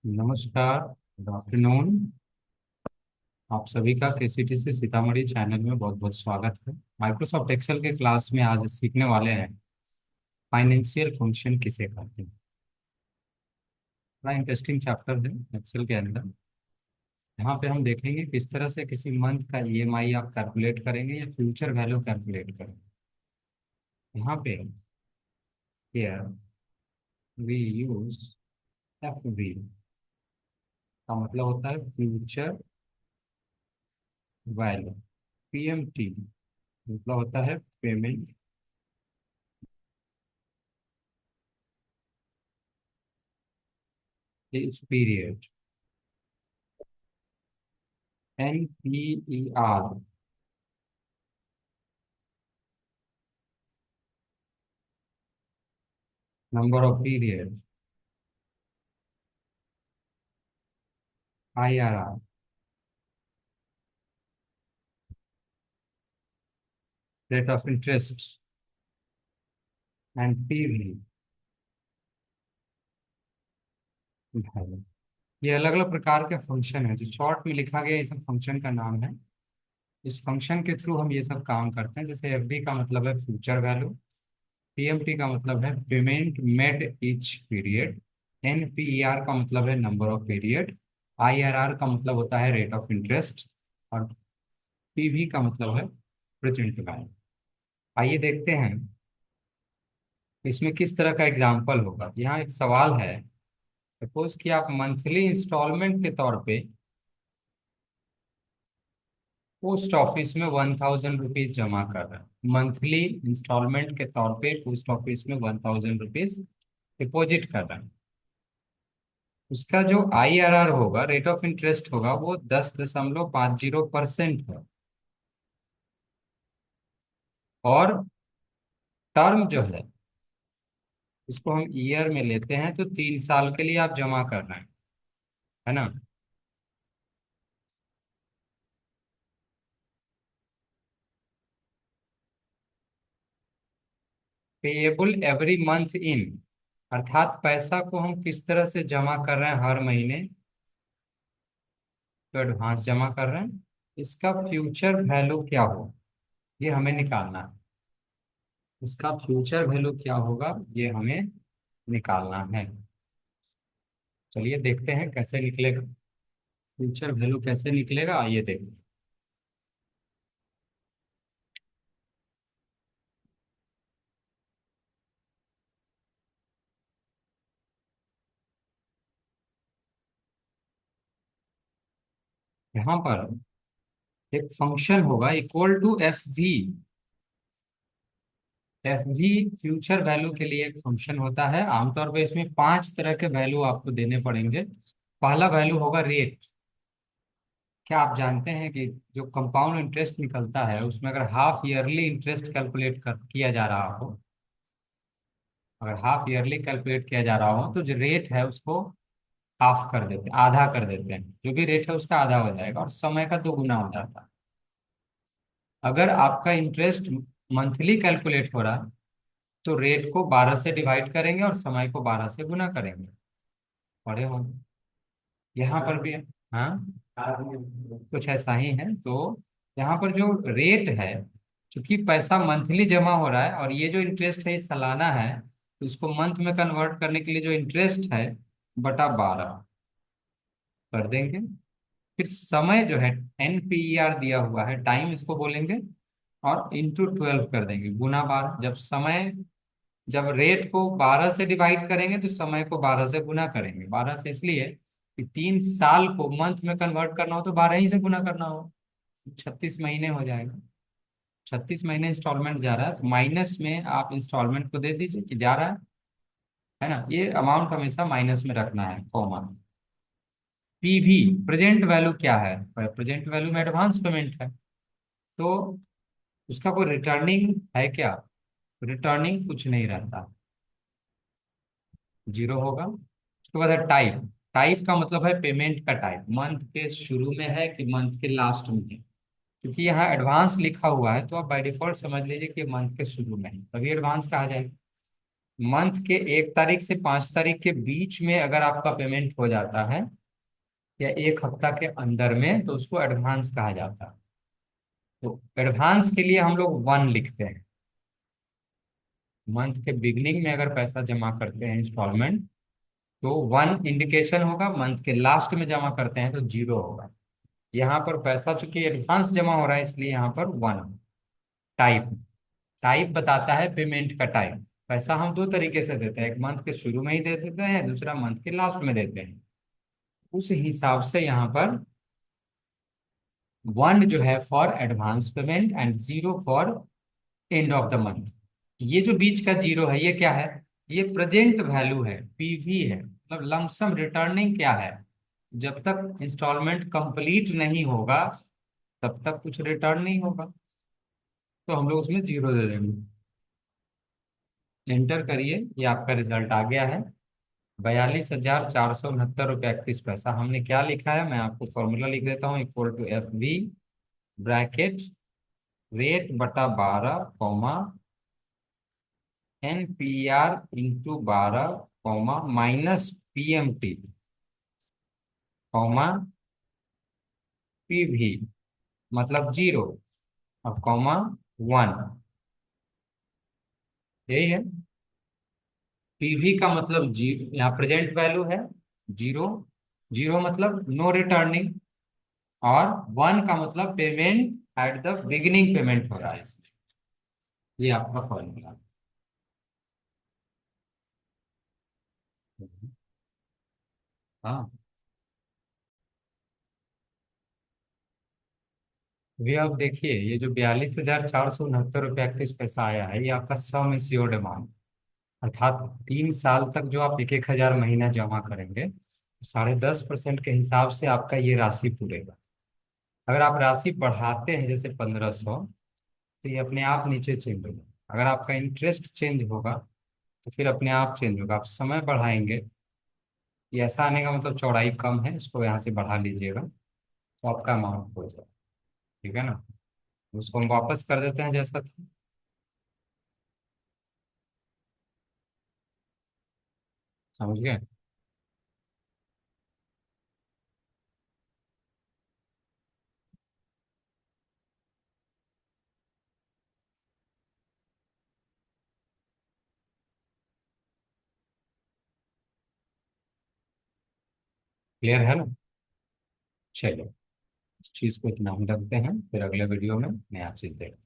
नमस्कार। Good afternoon. आप सभी का केसीटी से सीतामढ़ी चैनल में बहुत बहुत स्वागत है। माइक्रोसॉफ्ट एक्सेल के क्लास में आज सीखने वाले हैं फाइनेंशियल फंक्शन किसे कहते हैं। बड़ा इंटरेस्टिंग चैप्टर है एक्सेल के अंदर। यहाँ पे हम देखेंगे किस तरह से किसी मंथ का ईएमआई आप कैलकुलेट करेंगे या फ्यूचर वैल्यू कैलकुलेट करेंगे। यहाँ पे हियर वी यूज एफवी का मतलब होता है फ्यूचर वैल्यू। पीएमटी मतलब होता है payment period. NPER number of period. IRR rate of interest and PV value. ये अलग अलग प्रकार के फंक्शन है जो शॉर्ट में लिखा गया, ये सब फंक्शन का नाम है। इस फंक्शन के थ्रू हम ये सब काम करते हैं। जैसे FD का मतलब है फ्यूचर वैल्यू, PMT का मतलब है payment made each period, NPER का मतलब है नंबर ऑफ पीरियड, IRR का मतलब होता है रेट ऑफ इंटरेस्ट, और PV का मतलब है प्रेजेंट वैल्यू। आइए देखते हैं इसमें किस तरह का एग्जाम्पल होगा। यहाँ एक सवाल है। सपोज कि आप मंथली इंस्टॉलमेंट के तौर पे पोस्ट ऑफिस में 1,000 रुपीज जमा कर रहे हैं। मंथली इंस्टॉलमेंट के तौर पे पोस्ट ऑफिस में 1,000 रुपीज डिपॉजिट कर रहे हैं। उसका जो IRR होगा, रेट ऑफ इंटरेस्ट होगा, वो 10.50% है। और टर्म जो है इसको हम ईयर में लेते हैं, तो 3 साल के लिए आप जमा कर रहे हैं, है ना। पेएबल एवरी मंथ इन, अर्थात पैसा को हम किस तरह से जमा कर रहे हैं हर महीने, तो एडवांस जमा कर रहे हैं। इसका फ्यूचर वैल्यू क्या हो, ये हमें निकालना है। इसका फ्यूचर वैल्यू क्या होगा, ये हमें निकालना है। चलिए देखते हैं कैसे निकलेगा। फ्यूचर वैल्यू कैसे निकलेगा, आइए देखते हैं। यहाँ पर एक फंक्शन होगा equal to FV। FV future value के लिए एक फंक्शन होता है। आमतौर पर इसमें 5 तरह के वैल्यू आपको देने पड़ेंगे। पहला वैल्यू होगा रेट। क्या आप जानते हैं कि जो कंपाउंड इंटरेस्ट निकलता है उसमें अगर हाफ ईयरली इंटरेस्ट कैलकुलेट कर किया जा रहा हो, अगर हाफ ईयरली कैलकुलेट किया जा रहा हो तो जो रेट है उसको हाफ कर देते हैं, आधा कर देते हैं। जो भी रेट है उसका आधा हो जाएगा और समय का 2 गुना हो जाता है। अगर आपका इंटरेस्ट मंथली कैलकुलेट हो रहा है तो रेट को 12 से डिवाइड करेंगे और समय को 12 से गुना करेंगे। पढ़े हो यहाँ पर भी। हाँ, कुछ ऐसा ही है। तो यहाँ पर जो रेट है, चूंकि पैसा मंथली जमा हो रहा है और ये जो इंटरेस्ट है ये सालाना है, तो इसको मंथ में कन्वर्ट करने के लिए जो इंटरेस्ट है बटा 12 कर देंगे। फिर समय जो है NPER दिया हुआ है, टाइम इसको बोलेंगे, और इंटू 12 कर देंगे, गुना 12। जब रेट को 12 से डिवाइड करेंगे तो समय को 12 से गुना करेंगे। 12 से इसलिए कि 3 साल को मंथ में कन्वर्ट करना हो तो 12 ही से गुना करना हो, 36 महीने हो जाएगा। 36 महीने इंस्टॉलमेंट जा रहा है तो माइनस में आप इंस्टॉलमेंट को दे दीजिए कि जा रहा है ना। ये अमाउंट हमेशा माइनस में रखना है, कॉमा। PV प्रेजेंट वैल्यू क्या है, प्रेजेंट वैल्यू में एडवांस पेमेंट है, तो उसका कोई रिटर्निंग है क्या, रिटर्निंग कुछ नहीं रहता, जीरो होगा। उसके बाद है टाइप। टाइप का मतलब है पेमेंट का टाइप, मंथ के शुरू में है कि मंथ के लास्ट में है। क्योंकि यहाँ एडवांस लिखा हुआ है तो आप बाय डिफॉल्ट समझ लीजिए कि मंथ के शुरू में है, तभी एडवांस कहा जाएगा। मंथ के 1 तारीख से 5 तारीख के बीच में अगर आपका पेमेंट हो जाता है या एक हफ्ता के अंदर में, तो उसको एडवांस कहा जाता है। तो एडवांस के लिए हम लोग 1 लिखते हैं। मंथ के बिगनिंग में अगर पैसा जमा करते हैं इंस्टॉलमेंट, तो 1 इंडिकेशन होगा। मंथ के लास्ट में जमा करते हैं तो 0 होगा। यहाँ पर पैसा चूंकि एडवांस जमा हो रहा है इसलिए यहाँ पर 1। टाइप, टाइप बताता है पेमेंट का टाइप। पैसा हम 2 तरीके से देते हैं, एक मंथ के शुरू में ही दे देते हैं, दूसरा मंथ के लास्ट में देते हैं। उस हिसाब से यहाँ पर 1 जो है for advance payment and 0 for end of the month. ये जो बीच का 0 है ये क्या है? ये प्रेजेंट वैल्यू है, पीवी है, मतलब लमसम रिटर्निंग क्या है। जब तक इंस्टॉलमेंट कंप्लीट नहीं होगा तब तक कुछ रिटर्न नहीं होगा, तो हम लोग उसमें 0 दे देंगे। एंटर करिए, ये आपका रिजल्ट आ गया है। 42,469 रुपये 31 पैसा। हमने क्या लिखा है, मैं आपको फॉर्मूला लिख देता हूँ। Equal to FV bracket rate बटा 12 comma NPR into 12 comma minus PMT comma PV मतलब 0 और कॉमा 1। यही है। PV का मतलब जी, यहाँ प्रेजेंट वैल्यू है 0। 0 मतलब नो रिटर्निंग, और 1 का मतलब payment at the beginning payment हो रहा है इसमें। ये आपका फॉर्मूला। हाँ, अभी आप देखिए, ये जो 42,469 रुपये 31 पैसा आया है, ये आपका सम एश्योर्ड अमाउंट, अर्थात 3 साल तक जो आप 1,000 महीना जमा करेंगे, 10.5% के हिसाब से आपका ये राशि पूरेगा। अगर आप राशि बढ़ाते हैं जैसे 1,500, तो ये अपने आप नीचे चेंज होगा। अगर आपका इंटरेस्ट चेंज होगा तो फिर अपने आप चेंज होगा। आप समय बढ़ाएंगे, ये ऐसा आने का मतलब चौड़ाई कम है, इसको यहाँ से बढ़ा लीजिएगा तो आपका अमाउंट हो जाएगा। ठीक है ना? उसको हम वापस कर देते हैं जैसा था। समझ गए? क्लियर है ना? चलिए, इस चीज़ को इतना हम रखते हैं, फिर अगले वीडियो में नया चीज़ देखते हैं।